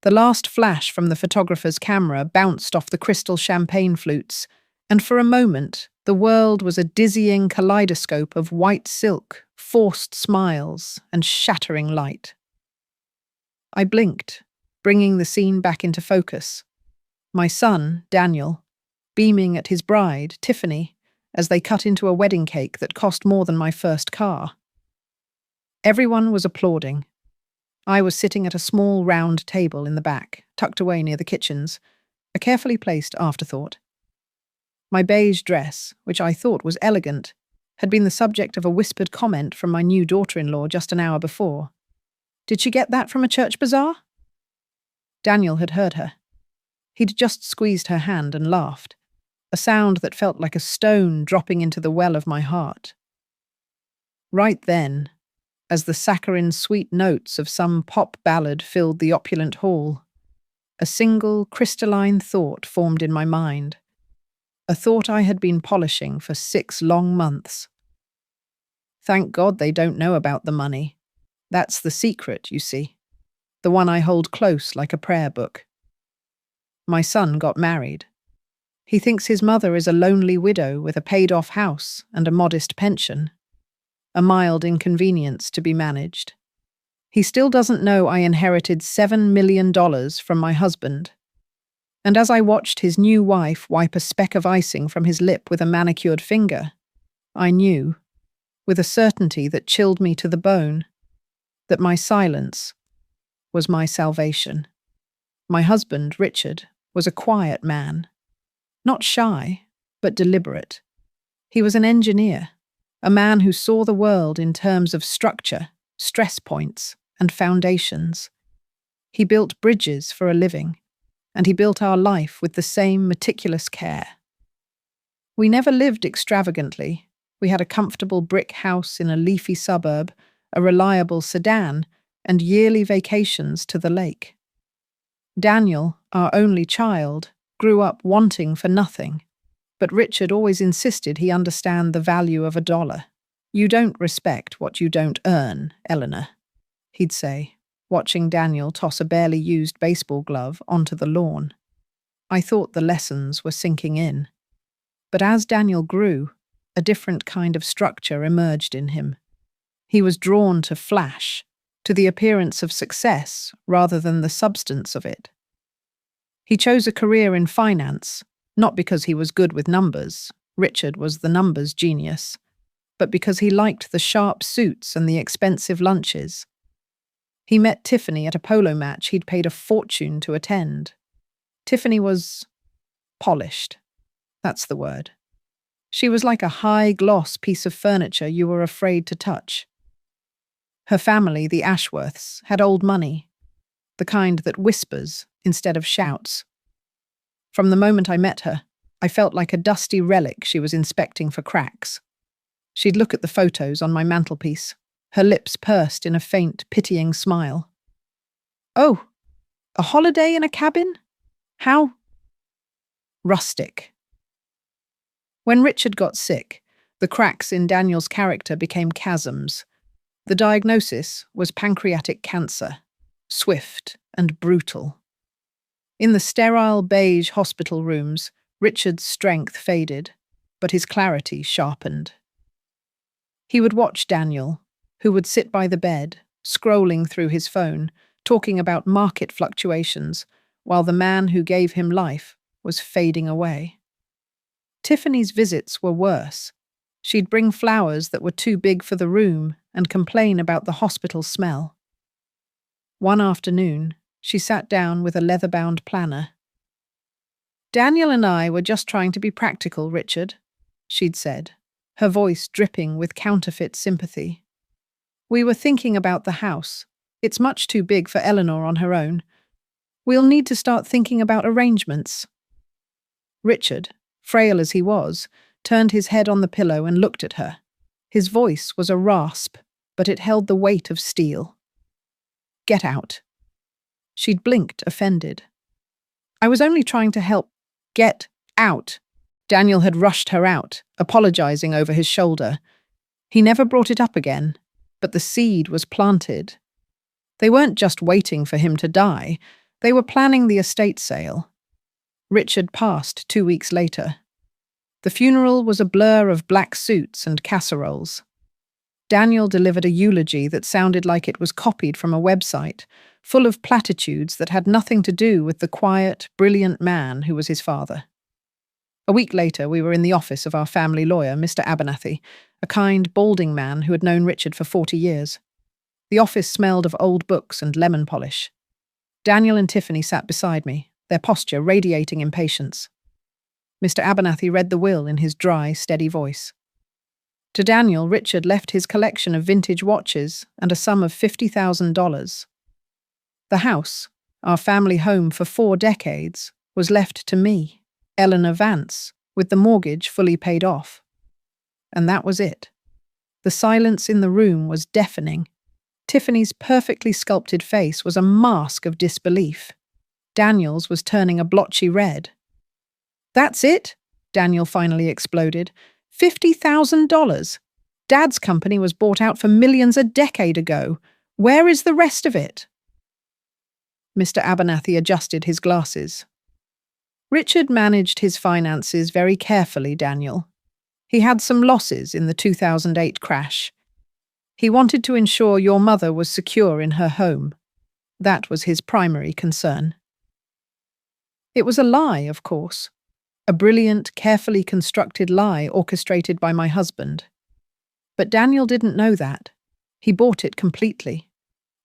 The last flash from the photographer's camera bounced off the crystal champagne flutes, and for a moment, the world was a dizzying kaleidoscope of white silk, forced smiles, and shattering light. I blinked, bringing the scene back into focus. My son, Daniel, beaming at his bride, Tiffany, as they cut into a wedding cake that cost more than my first car. Everyone was applauding. I was sitting at a small round table in the back, tucked away near the kitchens, a carefully placed afterthought. My beige dress, which I thought was elegant, had been the subject of a whispered comment from my new daughter-in-law just an hour before. Did she get that from a church bazaar? Daniel had heard her. He'd just squeezed her hand and laughed, a sound that felt like a stone dropping into the well of my heart. Right then, as the saccharine sweet notes of some pop ballad filled the opulent hall, a single crystalline thought formed in my mind, a thought I had been polishing for 6 long months. Thank God they don't know about the money. That's the secret, you see, the one I hold close like a prayer book. My son got married. He thinks his mother is a lonely widow with a paid-off house and a modest pension, a mild inconvenience to be managed. He still doesn't know I inherited $7 million from my husband. And as I watched his new wife wipe a speck of icing from his lip with a manicured finger, I knew, with a certainty that chilled me to the bone, that my silence was my salvation. My husband, Richard, was a quiet man. Not shy, but deliberate. He was an engineer, a man who saw the world in terms of structure, stress points, and foundations. He built bridges for a living, and he built our life with the same meticulous care. We never lived extravagantly. We had a comfortable brick house in a leafy suburb, a reliable sedan, and yearly vacations to the lake. Daniel, our only child, grew up wanting for nothing, but Richard always insisted he understand the value of $1. You don't respect what you don't earn, Eleanor, he'd say, watching Daniel toss a barely used baseball glove onto the lawn. I thought the lessons were sinking in. But as Daniel grew, a different kind of structure emerged in him. He was drawn to flash, to the appearance of success rather than the substance of it. He chose a career in finance, not because he was good with numbers — Richard was the numbers genius — but because he liked the sharp suits and the expensive lunches. He met Tiffany at a polo match he'd paid a fortune to attend. Tiffany was polished. That's the word. She was like a high-gloss piece of furniture you were afraid to touch. Her family, the Ashworths, had old money, the kind that whispers instead of shouts. From the moment I met her, I felt like a dusty relic she was inspecting for cracks. She'd look at the photos on my mantelpiece, her lips pursed in a faint, pitying smile. "Oh, a holiday in a cabin? How rustic." When Richard got sick, the cracks in Daniel's character became chasms. The diagnosis was pancreatic cancer, swift and brutal. In the sterile beige hospital rooms, Richard's strength faded, but his clarity sharpened. He would watch Daniel, who would sit by the bed, scrolling through his phone, talking about market fluctuations, while the man who gave him life was fading away. Tiffany's visits were worse. She'd bring flowers that were too big for the room and complain about the hospital smell. One afternoon, she sat down with a leather-bound planner. "Daniel and I were just trying to be practical, Richard," she'd said, her voice dripping with counterfeit sympathy. "We were thinking about the house. It's much too big for Eleanor on her own. We'll need to start thinking about arrangements." Richard, frail as he was, turned his head on the pillow and looked at her. His voice was a rasp, but it held the weight of steel. "Get out." She'd blinked, offended. "I was only trying to help." "Get out." Daniel had rushed her out, apologizing over his shoulder. He never brought it up again, but the seed was planted. They weren't just waiting for him to die. They were planning the estate sale. Richard passed 2 weeks later. The funeral was a blur of black suits and casseroles. Daniel delivered a eulogy that sounded like it was copied from a website, full of platitudes that had nothing to do with the quiet, brilliant man who was his father. A week later, we were in the office of our family lawyer, Mr. Abernathy, a kind, balding man who had known Richard for 40 years. The office smelled of old books and lemon polish. Daniel and Tiffany sat beside me, their posture radiating impatience. Mr. Abernathy read the will in his dry, steady voice. To Daniel, Richard left his collection of vintage watches and a sum of $50,000. The house, our family home for 4 decades, was left to me, Eleanor Vance, with the mortgage fully paid off. And that was it. The silence in the room was deafening. Tiffany's perfectly sculpted face was a mask of disbelief. Daniel's was turning a blotchy red. "That's it," Daniel finally exploded. $50,000. Dad's company was bought out for millions a decade ago. Where is the rest of it? Mr. Abernathy adjusted his glasses. Richard managed his finances very carefully, Daniel. He had some losses in the 2008 crash. He wanted to ensure your mother was secure in her home. That was his primary concern. It was a lie, of course. A brilliant, carefully constructed lie orchestrated by my husband. But Daniel didn't know that. He bought it completely.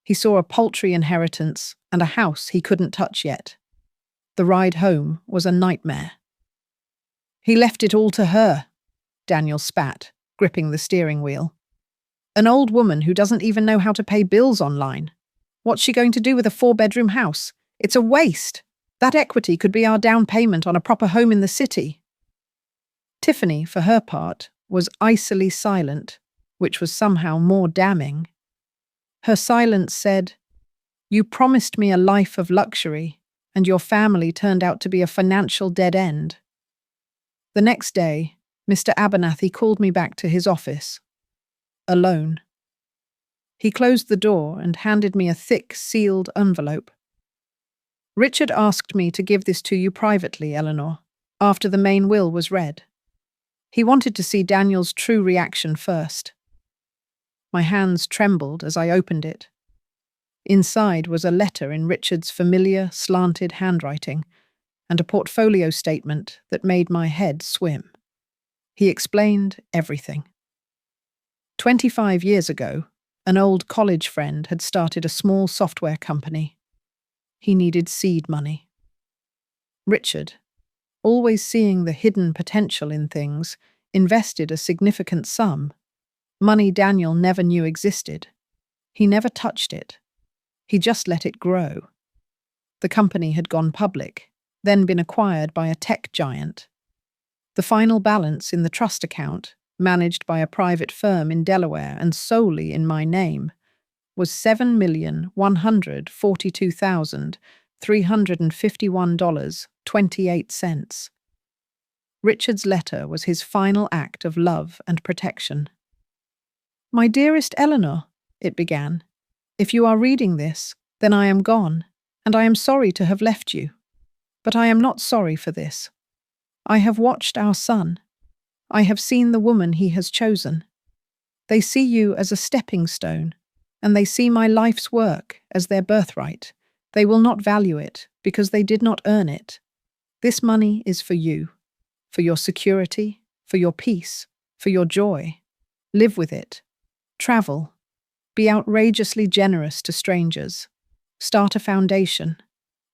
He saw a paltry inheritance and a house he couldn't touch yet. The ride home was a nightmare. "He left it all to her," Daniel spat, gripping the steering wheel. "An old woman who doesn't even know how to pay bills online. What's she going to do with a 4-bedroom house? It's a waste. That equity could be our down payment on a proper home in the city." Tiffany, for her part, was icily silent, which was somehow more damning. Her silence said, "You promised me a life of luxury, and your family turned out to be a financial dead end." The next day, Mr. Abernathy called me back to his office. Alone. He closed the door and handed me a thick, sealed envelope. "Richard asked me to give this to you privately, Eleanor, after the main will was read. He wanted to see Daniel's true reaction first." My hands trembled as I opened it. Inside was a letter in Richard's familiar, slanted handwriting, and a portfolio statement that made my head swim. He explained everything. 25 years ago, an old college friend had started a small software company. He needed seed money. Richard, always seeing the hidden potential in things, invested a significant sum, money Daniel never knew existed. He never touched it. He just let it grow. The company had gone public, then been acquired by a tech giant. The final balance in the trust account, managed by a private firm in Delaware and solely in my name, was $7,142,351.28. Richard's letter was his final act of love and protection. "My dearest Eleanor," it began, "if you are reading this, then I am gone, and I am sorry to have left you. But I am not sorry for this. I have watched our son. I have seen the woman he has chosen. They see you as a stepping stone, and they see my life's work as their birthright. They will not value it because they did not earn it. This money is for you, for your security, for your peace, for your joy. Live with it. Travel. Be outrageously generous to strangers. Start a foundation.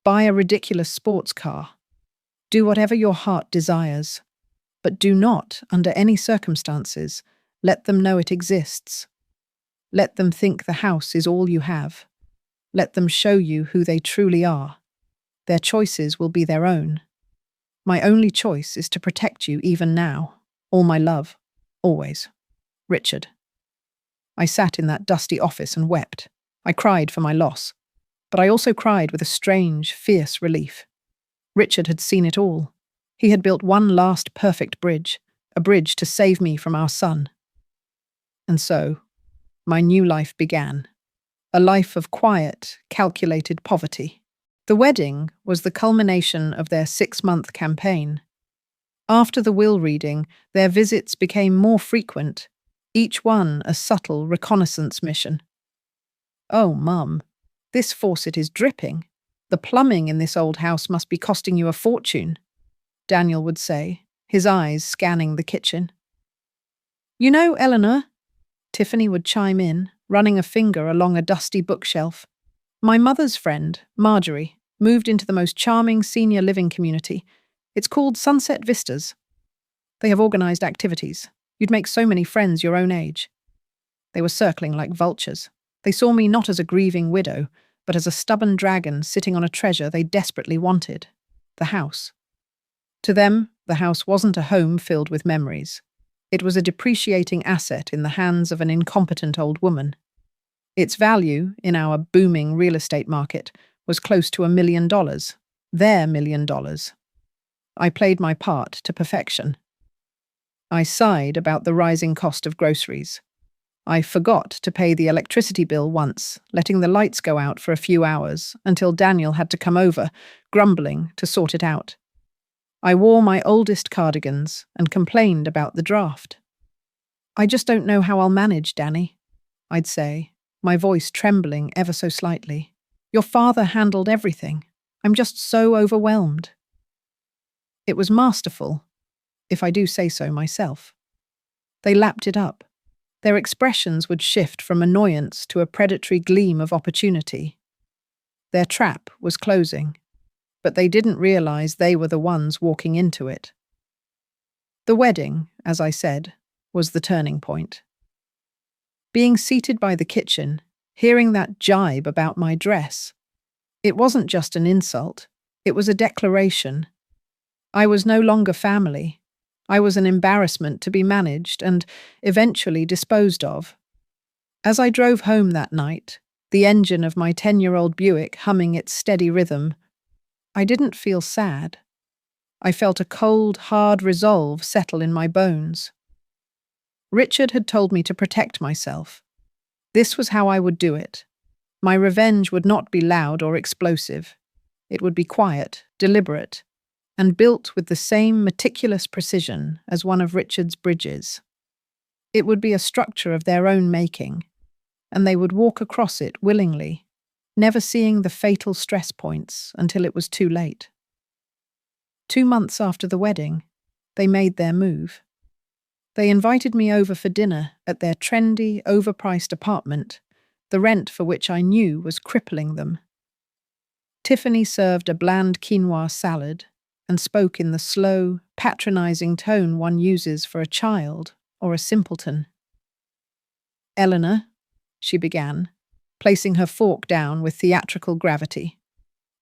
Buy a ridiculous sports car. Do whatever your heart desires. But do not, under any circumstances, let them know it exists. Let them think the house is all you have. Let them show you who they truly are. Their choices will be their own. My only choice is to protect you even now. All my love. Always. Richard." I sat in that dusty office and wept. I cried for my loss. But I also cried with a strange, fierce relief. Richard had seen it all. He had built one last perfect bridge, a bridge to save me from our son. And so, my new life began. A life of quiet, calculated poverty. The wedding was the culmination of their 6-month campaign. After the will reading, their visits became more frequent, each one a subtle reconnaissance mission. "Oh, Mum, this faucet is dripping. The plumbing in this old house must be costing you a fortune," Daniel would say, his eyes scanning the kitchen. "You know, Eleanor," Tiffany would chime in, running a finger along a dusty bookshelf. "My mother's friend, Marjorie, moved into the most charming senior living community. It's called Sunset Vistas. They have organized activities. You'd make so many friends your own age." They were circling like vultures. They saw me not as a grieving widow, but as a stubborn dragon sitting on a treasure they desperately wanted: the house. To them, the house wasn't a home filled with memories. It was a depreciating asset in the hands of an incompetent old woman. Its value, in our booming real estate market, was close to $1 million. Their $1 million. I played my part to perfection. I sighed about the rising cost of groceries. I forgot to pay the electricity bill once, letting the lights go out for a few hours until Daniel had to come over, grumbling, to sort it out. I wore my oldest cardigans and complained about the draft. "I just don't know how I'll manage, Danny," I'd say, my voice trembling ever so slightly. "Your father handled everything. I'm just so overwhelmed." It was masterful, if I do say so myself. They lapped it up. Their expressions would shift from annoyance to a predatory gleam of opportunity. Their trap was closing, but they didn't realize they were the ones walking into it. The wedding, as I said, was the turning point. Being seated by the kitchen, hearing that jibe about my dress, it wasn't just an insult, it was a declaration. I was no longer family. I was an embarrassment to be managed and eventually disposed of. As I drove home that night, the engine of my 10-year-old Buick humming its steady rhythm, I didn't feel sad. I felt a cold, hard resolve settle in my bones. Richard had told me to protect myself. This was how I would do it. My revenge would not be loud or explosive. It would be quiet, deliberate, and built with the same meticulous precision as one of Richard's bridges. It would be a structure of their own making, and they would walk across it willingly, never seeing the fatal stress points until it was too late. 2 months after the wedding, they made their move. They invited me over for dinner at their trendy, overpriced apartment, the rent for which I knew was crippling them. Tiffany served a bland quinoa salad and spoke in the slow, patronizing tone one uses for a child or a simpleton. "Eleanor," she began, placing her fork down with theatrical gravity,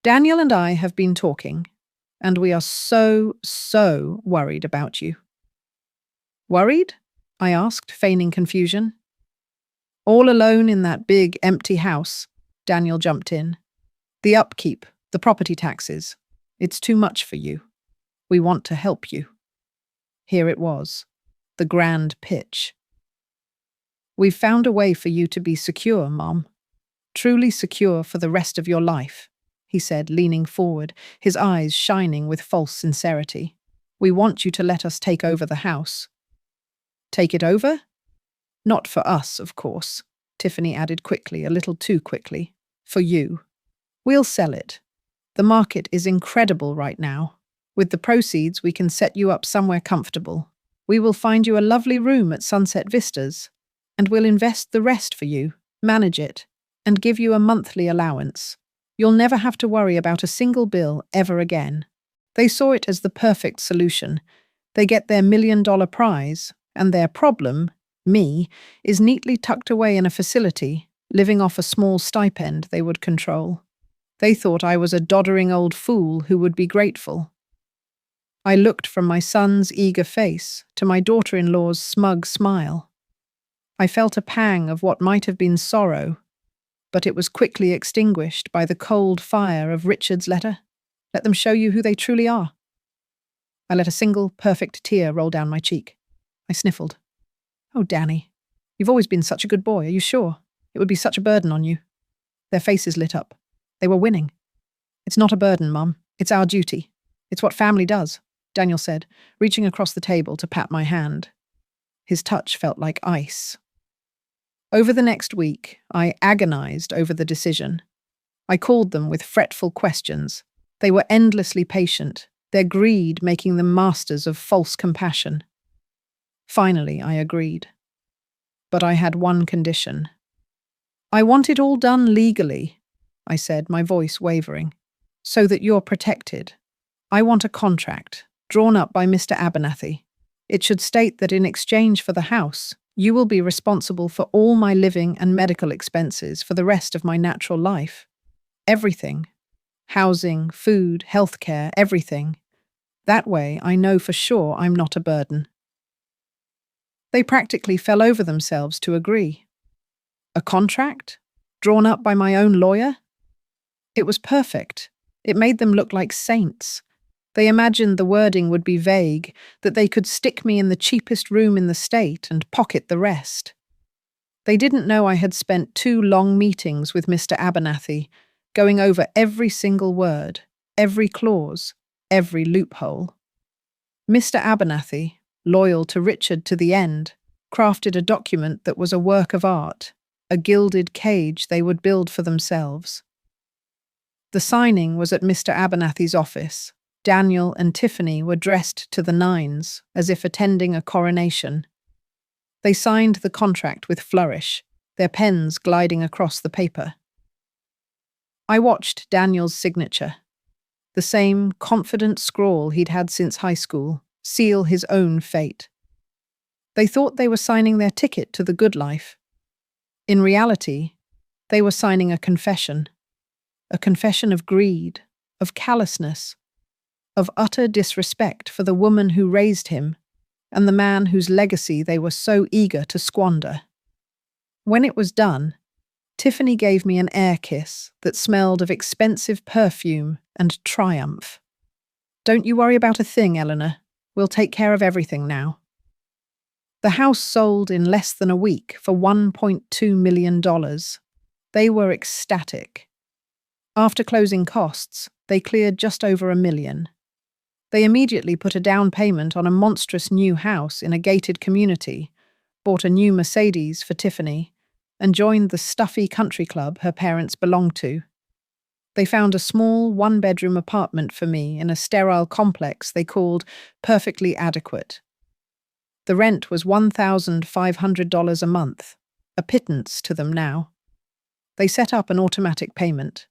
"Daniel and I have been talking, and we are so worried about you." "Worried?" I asked, feigning confusion. "All alone in that big, empty house," Daniel jumped in. "The upkeep, the property taxes. It's too much for you. We want to help you." Here it was, the grand pitch. "We've found a way for you to be secure, Mom. Truly secure for the rest of your life," he said, leaning forward, his eyes shining with false sincerity. "We want you to let us take over the house." "Take it over?" "Not for us, of course," Tiffany added quickly, a little too quickly. "For you. We'll sell it. The market is incredible right now. With the proceeds, we can set you up somewhere comfortable. We will find you a lovely room at Sunset Vistas, and we'll invest the rest for you, manage it, and give you a monthly allowance. You'll never have to worry about a single bill ever again." They saw it as the perfect solution. They get their $1 million prize, and their problem, me, is neatly tucked away in a facility, living off a small stipend they would control. They thought I was a doddering old fool who would be grateful. I looked from my son's eager face to my daughter-in-law's smug smile. I felt a pang of what might have been sorrow, but it was quickly extinguished by the cold fire of Richard's letter. "Let them show you who they truly are." I let a single, perfect tear roll down my cheek. I sniffled. "Oh, Danny, you've always been such a good boy. Are you sure? It would be such a burden on you." Their faces lit up. They were winning. It's not a burden, Mum. It's our duty. It's what family does, Daniel said, reaching across the table to pat my hand. His touch felt like ice. Over the next week, I agonized over the decision. I called them with fretful questions. They were endlessly patient, their greed making them masters of false compassion. Finally, I agreed. But I had one condition. I want it all done legally, I said, my voice wavering, so that you're protected. I want a contract, drawn up by Mr. Abernathy. It should state that in exchange for the house, you will be responsible for all my living and medical expenses for the rest of my natural life. Everything. Housing, food, healthcare, everything. That way, I know for sure I'm not a burden. They practically fell over themselves to agree. A contract? Drawn up by my own lawyer? It was perfect. It made them look like saints. They imagined the wording would be vague, that they could stick me in the cheapest room in the state and pocket the rest. They didn't know I had spent 2 long meetings with Mr. Abernathy, going over every single word, every clause, every loophole. Mr. Abernathy, loyal to Richard to the end, crafted a document that was a work of art, a gilded cage they would build for themselves. The signing was at Mr. Abernathy's office. Daniel and Tiffany were dressed to the nines, as if attending a coronation. They signed the contract with flourish, their pens gliding across the paper. I watched Daniel's signature, the same confident scrawl he'd had since high school, seal his own fate. They thought they were signing their ticket to the good life. In reality, they were signing a confession of greed, of callousness, of utter disrespect for the woman who raised him and the man whose legacy they were so eager to squander. When it was done, Tiffany gave me an air kiss that smelled of expensive perfume and triumph. Don't you worry about a thing, Eleanor. We'll take care of everything now. The house sold in less than a week for $1.2 million. They were ecstatic. After closing costs, they cleared just over $1 million. They immediately put a down payment on a monstrous new house in a gated community, bought a new Mercedes for Tiffany, and joined the stuffy country club her parents belonged to. They found a small 1-bedroom apartment for me in a sterile complex they called perfectly adequate. The rent was $1,500 a month, a pittance to them now. They set up an automatic payment.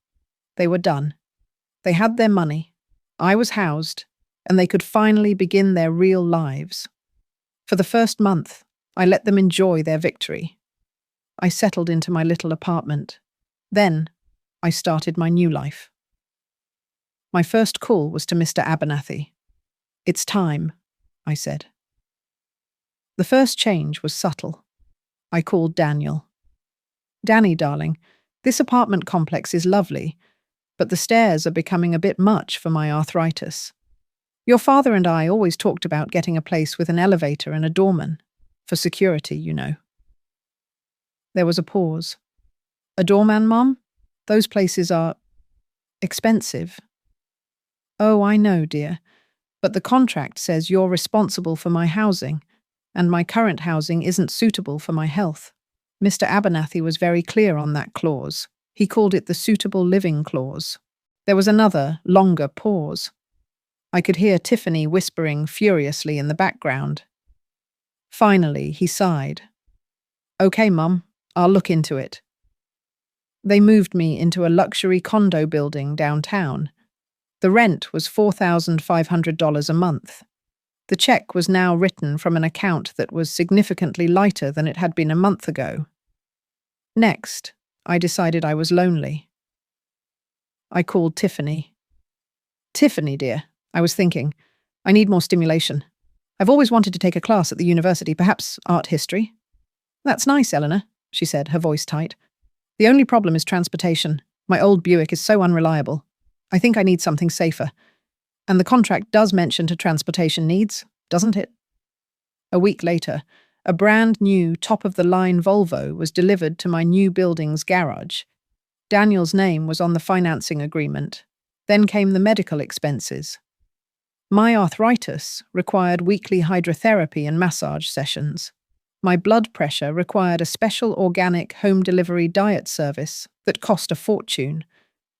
They were done. They had their money. I was housed, and they could finally begin their real lives. For the first month, I let them enjoy their victory. I settled into my little apartment. Then, I started my new life. My first call was to Mr. Abernathy. "It's time," I said. The first change was subtle. I called Daniel. "Danny, darling, this apartment complex is lovely, but the stairs are becoming a bit much for my arthritis. Your father and I always talked about getting a place with an elevator and a doorman. For security, you know." There was a pause. "A doorman, Mom? Those places are expensive." "Oh, I know, dear. But the contract says you're responsible for my housing, and my current housing isn't suitable for my health." Mr. Abernathy was very clear on that clause. He called it the suitable living clause. There was another, longer pause. I could hear Tiffany whispering furiously in the background. Finally, he sighed. "Okay, Mum, I'll look into it." They moved me into a luxury condo building downtown. The rent was $4,500 a month. The check was now written from an account that was significantly lighter than it had been a month ago. Next, I decided I was lonely. I called Tiffany. "Tiffany, dear, I was thinking, I need more stimulation. I've always wanted to take a class at the university, perhaps art history." "That's nice, Eleanor," she said, her voice tight. "The only problem is transportation. My old Buick is so unreliable. I think I need something safer. And the contract does mention to transportation needs, doesn't it?" A week later, a brand new top-of-the-line Volvo was delivered to my new building's garage. Daniel's name was on the financing agreement. Then came the medical expenses. My arthritis required weekly hydrotherapy and massage sessions. My blood pressure required a special organic home delivery diet service that cost a fortune.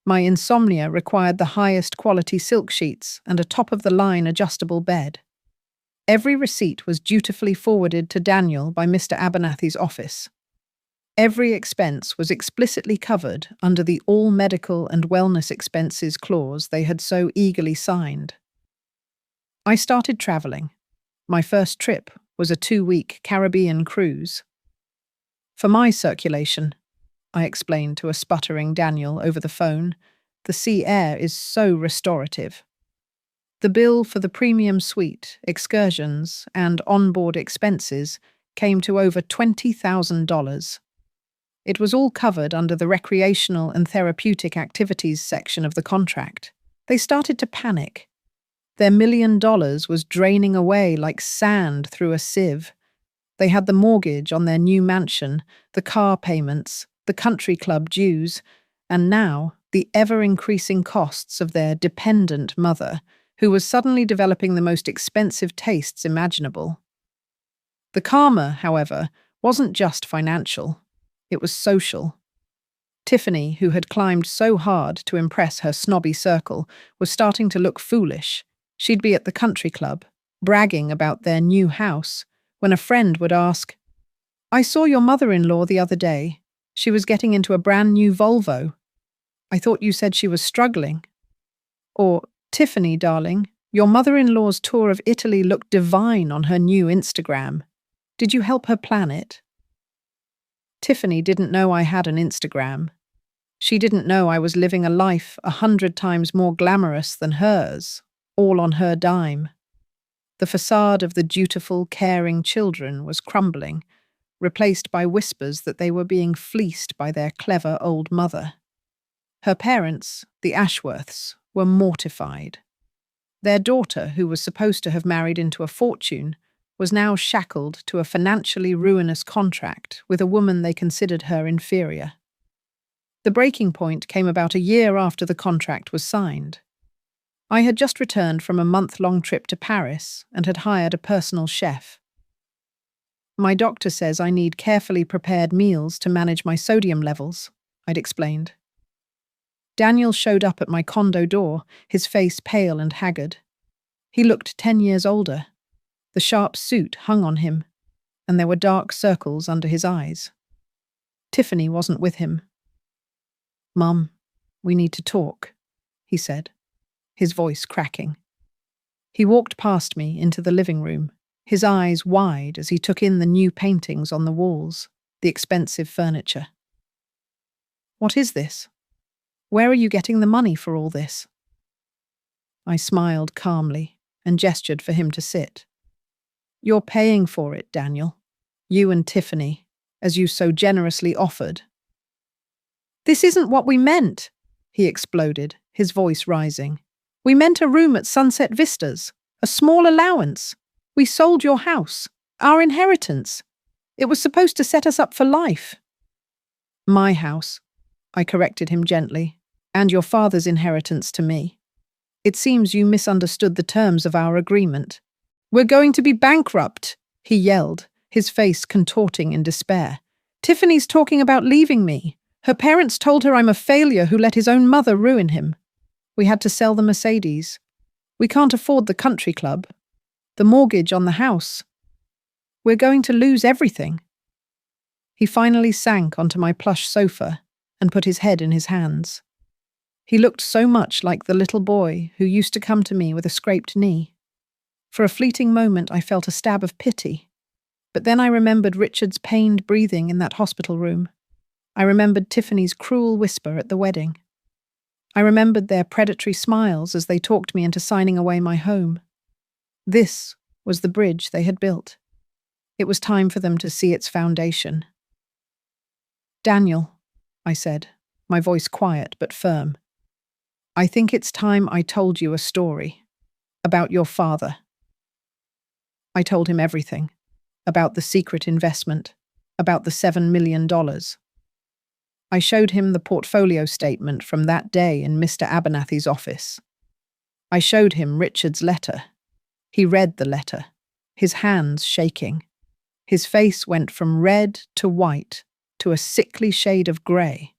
My insomnia required the highest quality silk sheets and a top-of-the-line adjustable bed. Every receipt was dutifully forwarded to Daniel by Mr. Abernathy's office. Every expense was explicitly covered under the all medical and wellness expenses clause they had so eagerly signed. I started traveling. My first trip was a 2-week Caribbean cruise. For my circulation, I explained to a sputtering Daniel over the phone, the sea air is so restorative. The bill for the premium suite, excursions, and onboard expenses came to over $20,000. It was all covered under the recreational and therapeutic activities section of the contract. They started to panic. Their $1 million was draining away like sand through a sieve. They had the mortgage on their new mansion, the car payments, the country club dues, and now the ever-increasing costs of their dependent mother, who was suddenly developing the most expensive tastes imaginable. The karma, however, wasn't just financial. It was social. Tiffany, who had climbed so hard to impress her snobby circle, was starting to look foolish. She'd be at the country club, bragging about their new house, when a friend would ask, "I saw your mother-in-law the other day. She was getting into a brand new Volvo. I thought you said she was struggling." Or, "Tiffany, darling, your mother-in-law's tour of Italy looked divine on her new Instagram. Did you help her plan it?" Tiffany didn't know I had an Instagram. She didn't know I was living a life 100 times more glamorous than hers, all on her dime. The facade of the dutiful, caring children was crumbling, replaced by whispers that they were being fleeced by their clever old mother. Her parents, the Ashworths, were mortified. Their daughter, who was supposed to have married into a fortune, was now shackled to a financially ruinous contract with a woman they considered her inferior. The breaking point came about a year after the contract was signed. I had just returned from a month-long trip to Paris and had hired a personal chef. "My doctor says I need carefully prepared meals to manage my sodium levels," I'd explained. Daniel showed up at my condo door, his face pale and haggard. He looked 10 years older. The sharp suit hung on him, and there were dark circles under his eyes. Tiffany wasn't with him. "Mum, we need to talk," he said, his voice cracking. He walked past me into the living room, his eyes wide as he took in the new paintings on the walls, the expensive furniture. "What is this? Where are you getting the money for all this?" I smiled calmly and gestured for him to sit. "You're paying for it, Daniel. You and Tiffany, as you so generously offered." "This isn't what we meant," he exploded, his voice rising. "We meant a room at Sunset Vistas, a small allowance. We sold your house, our inheritance. It was supposed to set us up for life." "My house," I corrected him gently, "and your father's inheritance to me. It seems you misunderstood the terms of our agreement." "We're going to be bankrupt," he yelled, his face contorting in despair. "Tiffany's talking about leaving me. Her parents told her I'm a failure who let his own mother ruin him. We had to sell the Mercedes. We can't afford the country club. The mortgage on the house. We're going to lose everything." He finally sank onto my plush sofa and put his head in his hands. He looked so much like the little boy who used to come to me with a scraped knee. For a fleeting moment I felt a stab of pity, but then I remembered Richard's pained breathing in that hospital room. I remembered Tiffany's cruel whisper at the wedding. I remembered their predatory smiles as they talked me into signing away my home. This was the bridge they had built. It was time for them to see its foundation. "Daniel," I said, my voice quiet but firm, "I think it's time I told you a story about your father." I told him everything, about the secret investment, about the $7 million. I showed him the portfolio statement from that day in Mr. Abernathy's office. I showed him Richard's letter. He read the letter, his hands shaking. His face went from red to white to a sickly shade of grey.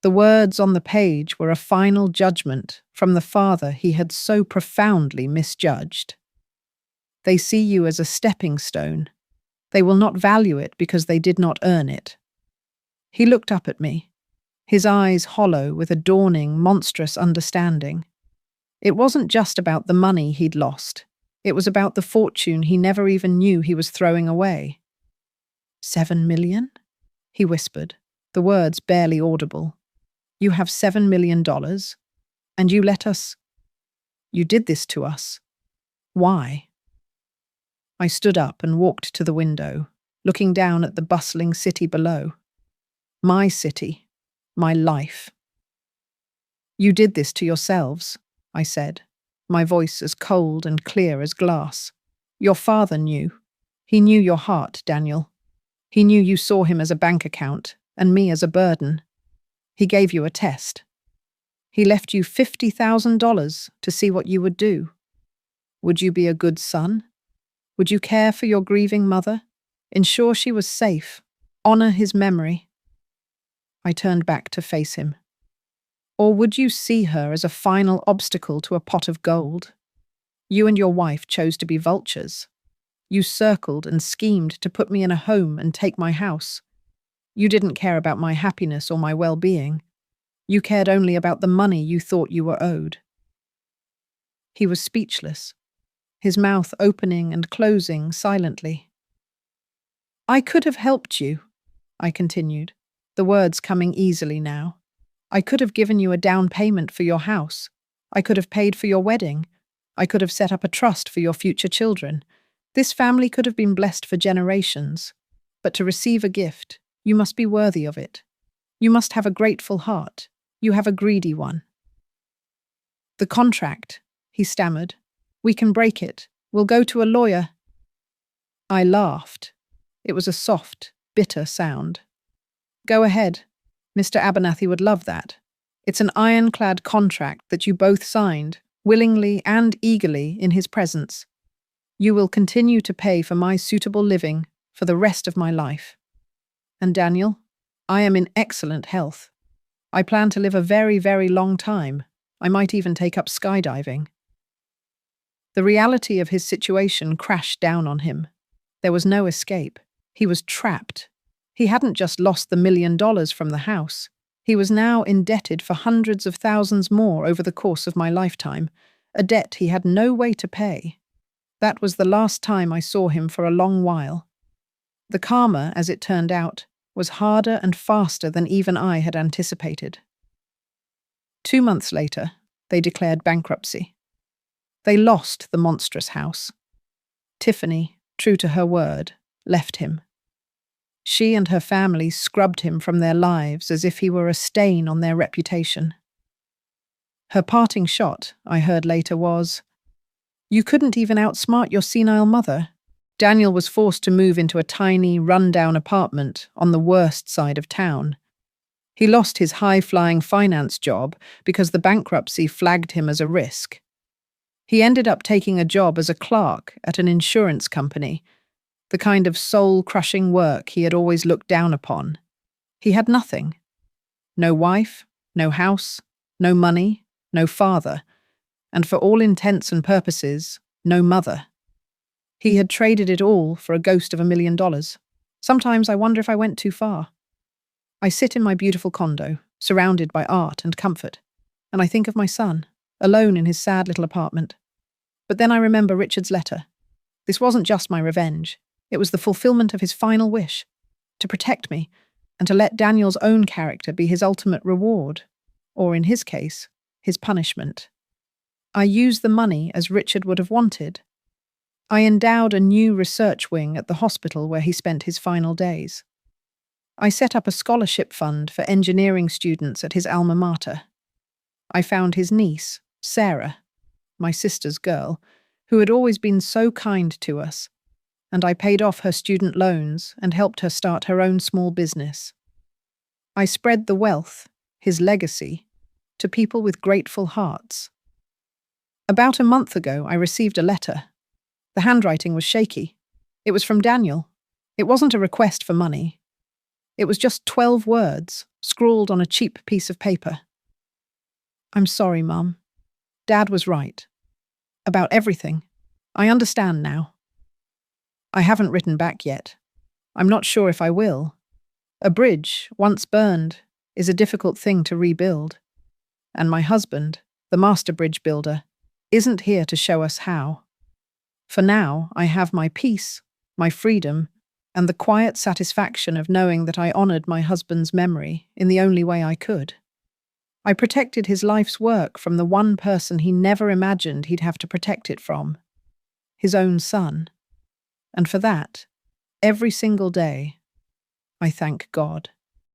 The words on the page were a final judgment from the father he had so profoundly misjudged. They see you as a stepping stone. They will not value it because they did not earn it. He looked up at me, his eyes hollow with a dawning, monstrous understanding. It wasn't just about the money he'd lost. It was about the fortune he never even knew he was throwing away. 7 million? He whispered, the words barely audible. You have $7 million, and you let us... You did this to us. Why? I stood up and walked to the window, looking down at the bustling city below. My city, my life. You did this to yourselves, I said, my voice as cold and clear as glass. Your father knew. He knew your heart, Daniel. He knew you saw him as a bank account, and me as a burden. He gave you a test. He left you $50,000 to see what you would do. Would you be a good son? Would you care for your grieving mother? Ensure she was safe? Honor his memory? I turned back to face him. Or would you see her as a final obstacle to a pot of gold? You and your wife chose to be vultures. You circled and schemed to put me in a home and take my house. You didn't care about my happiness or my well-being. You cared only about the money you thought you were owed. He was speechless, his mouth opening and closing silently. I could have helped you, I continued, the words coming easily now. I could have given you a down payment for your house. I could have paid for your wedding. I could have set up a trust for your future children. This family could have been blessed for generations. But to receive a gift, you must be worthy of it. You must have a grateful heart. You have a greedy one. The contract, he stammered. We can break it. We'll go to a lawyer. I laughed. It was a soft, bitter sound. Go ahead. Mr. Abernathy would love that. It's an ironclad contract that you both signed, willingly and eagerly in his presence. You will continue to pay for my suitable living for the rest of my life. And Daniel, I am in excellent health. I plan to live a very, very long time. I might even take up skydiving. The reality of his situation crashed down on him. There was no escape. He was trapped. He hadn't just lost the $1 million from the house. He was now indebted for hundreds of thousands more over the course of my lifetime, a debt he had no way to pay. That was the last time I saw him for a long while. The karma, as it turned out, was harder and faster than even I had anticipated. 2 months later, they declared bankruptcy. They lost the monstrous house. Tiffany, true to her word, left him. She and her family scrubbed him from their lives as if he were a stain on their reputation. Her parting shot, I heard later, was, "You couldn't even outsmart your senile mother." Daniel was forced to move into a tiny, run-down apartment on the worst side of town. He lost his high-flying finance job because the bankruptcy flagged him as a risk. He ended up taking a job as a clerk at an insurance company, the kind of soul-crushing work he had always looked down upon. He had nothing. No wife, no house, no money, no father, and for all intents and purposes, no mother. He had traded it all for a ghost of $1 million. Sometimes I wonder if I went too far. I sit in my beautiful condo, surrounded by art and comfort, and I think of my son, alone in his sad little apartment. But then I remember Richard's letter. This wasn't just my revenge. It was the fulfillment of his final wish, to protect me, and to let Daniel's own character be his ultimate reward, or in his case, his punishment. I used the money as Richard would have wanted. I endowed a new research wing at the hospital where he spent his final days. I set up a scholarship fund for engineering students at his alma mater. I found his niece, Sarah, my sister's girl, who had always been so kind to us, and I paid off her student loans and helped her start her own small business. I spread the wealth, his legacy, to people with grateful hearts. About a month ago, I received a letter. The handwriting was shaky. It was from Daniel. It wasn't a request for money. It was just 12 words, scrawled on a cheap piece of paper. I'm sorry, Mum. Dad was right. About everything. I understand now. I haven't written back yet. I'm not sure if I will. A bridge, once burned, is a difficult thing to rebuild. And my husband, the master bridge builder, isn't here to show us how. For now, I have my peace, my freedom, and the quiet satisfaction of knowing that I honored my husband's memory in the only way I could. I protected his life's work from the one person he never imagined he'd have to protect it from, his own son. And for that, every single day, I thank God.